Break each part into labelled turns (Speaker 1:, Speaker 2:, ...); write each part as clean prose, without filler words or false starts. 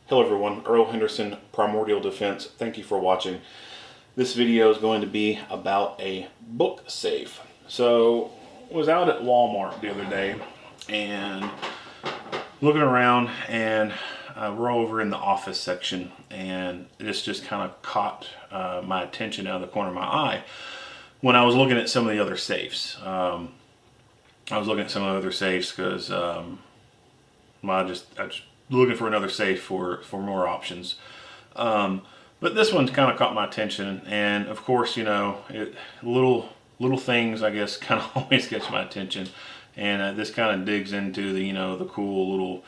Speaker 1: Hello everyone, Earl Henderson, Primordial Defense. Thank you for watching. This video is going to be about a book safe. So, I was out at Walmart the other day and looking around, and we're over in the office section, and this just kind of caught my attention out of the corner of my eye when I was looking at some of the other safes. I was looking at some of the other safes because I just looking for another safe for more options. But this one kind of caught my attention, and of course, you know, little things, I guess, kind of always catch my attention. And this kind of digs into the, the cool little,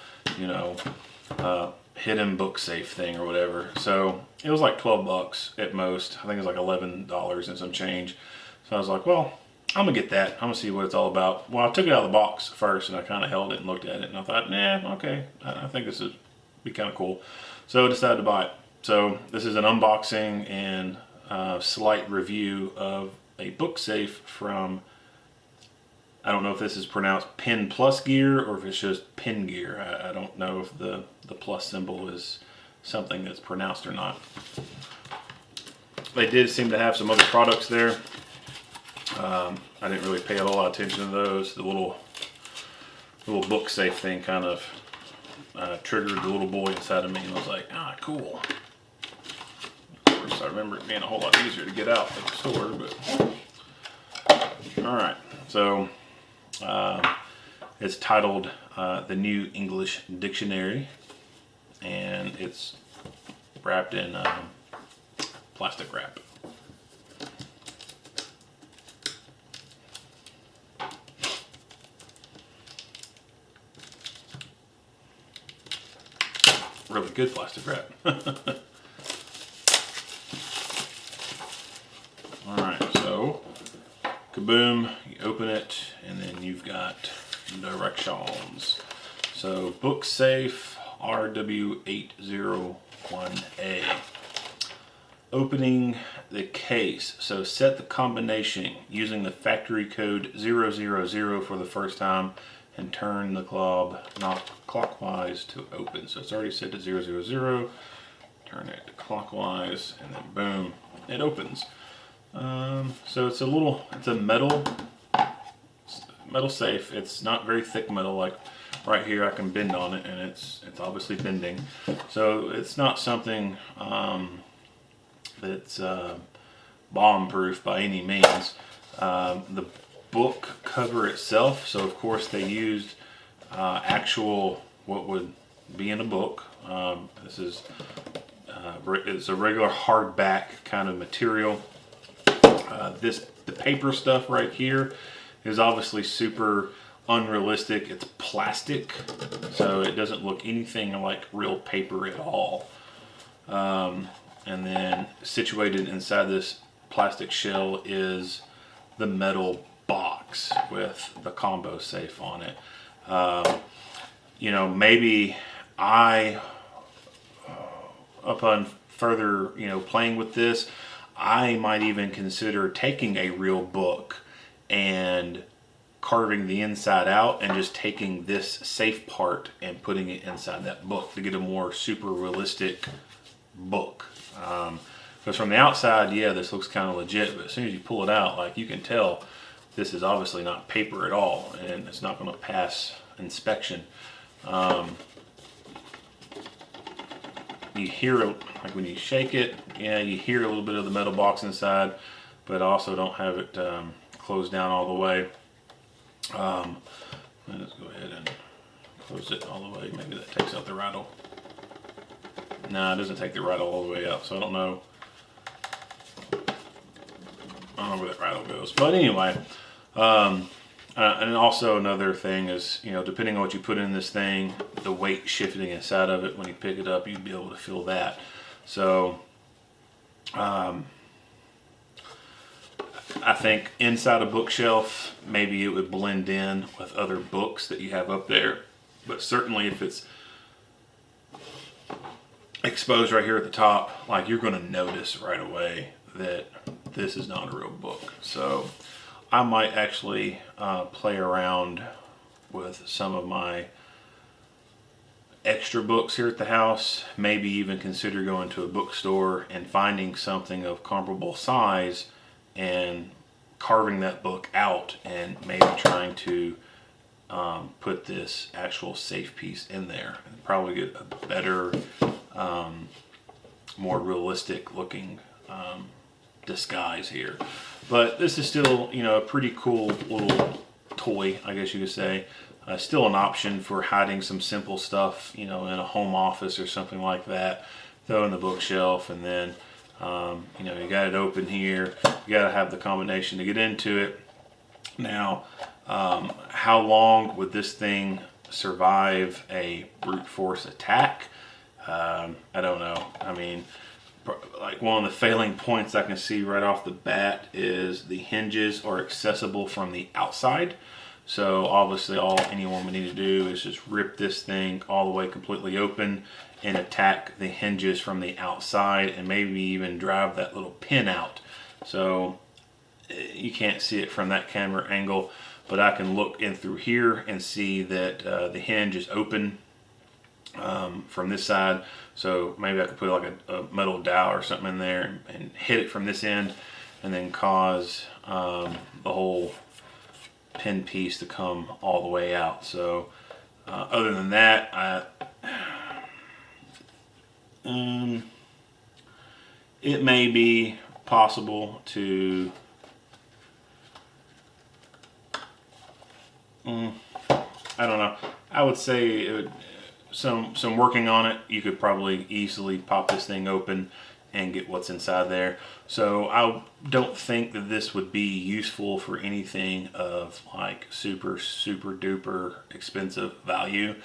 Speaker 1: hidden book safe thing or whatever. So it was like 12 bucks at most. I think it was like $11 and some change. So I was like, well, I'm gonna get that. I'm gonna see what it's all about. Well, I took it out of the box first, and I kind of held it and looked at it, and I thought, nah, okay, I think this would be kind of cool. So I decided to buy it. So this is an unboxing and slight review of a book safe from, I don't know if this is pronounced Pen Plus Gear or if it's just Pen Gear. I don't know if the plus symbol is something that's pronounced or not. They did seem to have some other products there. I didn't really pay a whole lot of attention to those. The little book safe thing kind of triggered the little boy inside of me, and I was like, ah, cool. Of course, I remember it being a whole lot easier to get out at the store, but all right. So it's titled The New English Dictionary, and it's wrapped in plastic wrap. Really good plastic wrap. Alright, so kaboom, you open it, and then you've got directions. So book safe RW801A. Opening the case. So set the combination using the factory code 000 for the first time, and turn the knob clockwise to open. So it's already set to 000. Turn it clockwise, and then boom, it opens. So it's a metal safe. It's not very thick metal. Like right here, I can bend on it, and it's obviously bending. So it's not something that's bomb-proof by any means. The book cover itself, so of course they used actual what would be in a book. This is it's a regular hardback kind of material. The paper stuff right here is obviously super unrealistic. It's plastic, so it doesn't look anything like real paper at all. And then situated inside this plastic shell is the metal box with the combo safe on it. Maybe upon further, playing with this, I might even consider taking a real book and carving the inside out and just taking this safe part and putting it inside that book to get a more super realistic book. Because from the outside, yeah, this looks kind of legit, but as soon as you pull it out, like, you can tell this is obviously not paper at all, and it's not going to pass inspection. You hear, like when you shake it, yeah, you hear a little bit of the metal box inside, but also don't have it closed down all the way. Let's go ahead and close it all the way. Maybe that takes out the rattle. No, it doesn't take the rattle all the way out, so I don't know where that rattle goes. But anyway, and also another thing is, depending on what you put in this thing, the weight shifting inside of it, when you pick it up, you'd be able to feel that. So I think inside a bookshelf, maybe it would blend in with other books that you have up there. But certainly if it's exposed right here at the top, like, you're going to notice right away that this is not a real book. So I might actually play around with some of my extra books here at the house, maybe even consider going to a bookstore and finding something of comparable size and carving that book out and maybe trying to put this actual safe piece in there and probably get a better, more realistic looking disguise here. But this is still, you know, a pretty cool little toy, I guess you could say. Still an option for hiding some simple stuff, you know, in a home office or something like that. Throw in the bookshelf, and then, you know, you got it open here. You got to have the combination to get into it. Now, how long would this thing survive a brute force attack? I don't know. I mean, like one of the failing points I can see right off the bat is the hinges are accessible from the outside. So obviously all anyone would need to do is just rip this thing all the way completely open and attack the hinges from the outside, and maybe even drive that little pin out. So you can't see it from that camera angle, but I can look in through here and see that the hinge is open from this side. So maybe I could put like a metal dowel or something in there and hit it from this end, and then cause the whole pin piece to come all the way out. So other than that, it may be possible to I don't know. I would say it would, some working on it, you could probably easily pop this thing open and get what's inside there. So I don't think that this would be useful for anything of like super duper expensive value.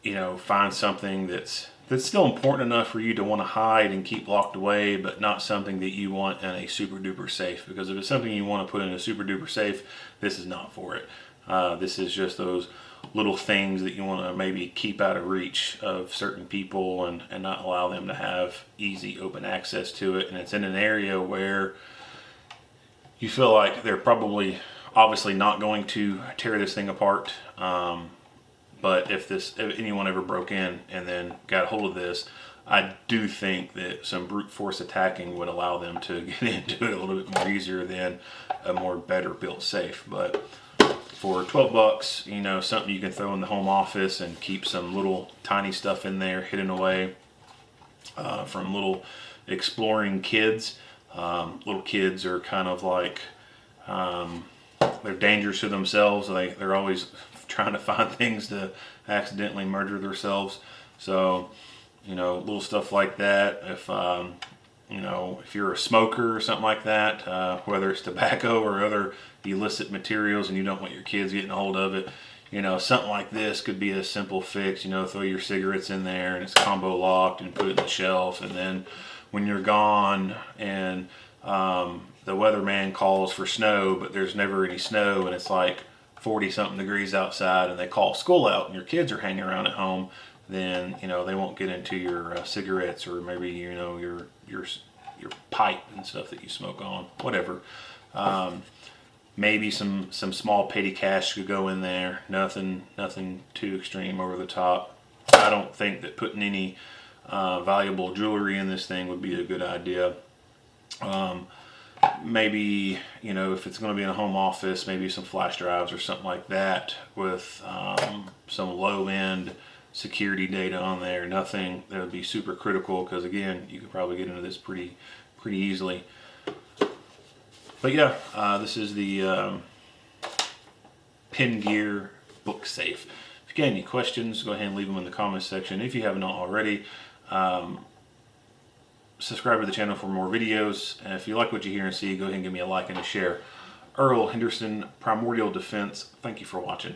Speaker 1: You know, find something that's still important enough for you to want to hide and keep locked away, but not something that you want in a super duper safe. Because if it's something you want to put in a super duper safe, this is not for it. This is just those little things that you want to maybe keep out of reach of certain people and not allow them to have easy open access to it. And it's in an area where you feel like they're probably obviously not going to tear this thing apart. But if anyone ever broke in and then got a hold of this, I do think that some brute force attacking would allow them to get into it a little bit more easier than a more better built safe. But for 12 bucks, you know, something you can throw in the home office and keep some little tiny stuff in there hidden away from little exploring kids. Little kids are kind of like, they're dangerous to themselves. They're always trying to find things to accidentally murder themselves. So, you know, little stuff like that. If, you know, if you're a smoker or something like that, whether it's tobacco or other illicit materials and you don't want your kids getting a hold of it, you know, something like this could be a simple fix. You know, throw your cigarettes in there and it's combo locked and put it in the shelf. And then when you're gone and the weatherman calls for snow, but there's never any snow and it's like 40 something degrees outside and they call school out and your kids are hanging around at home, then, you know, they won't get into your cigarettes or maybe, you know, your pipe and stuff that you smoke on, whatever. Maybe some small petty cash could go in there. Nothing too extreme over the top. I don't think that putting any valuable jewelry in this thing would be a good idea. Maybe, you know, if it's going to be in a home office, maybe some flash drives or something like that with some low-end security data on there. Nothing that would be super critical, because again, you could probably get into this pretty easily. But yeah, this is the Pin Gear book safe. If you got any questions, go ahead and leave them in the comments section. If you haven't already, subscribe to the channel for more videos. And if you like what you hear and see, go ahead and give me a like and a share. Earl Henderson, Primordial Defense, thank you for watching.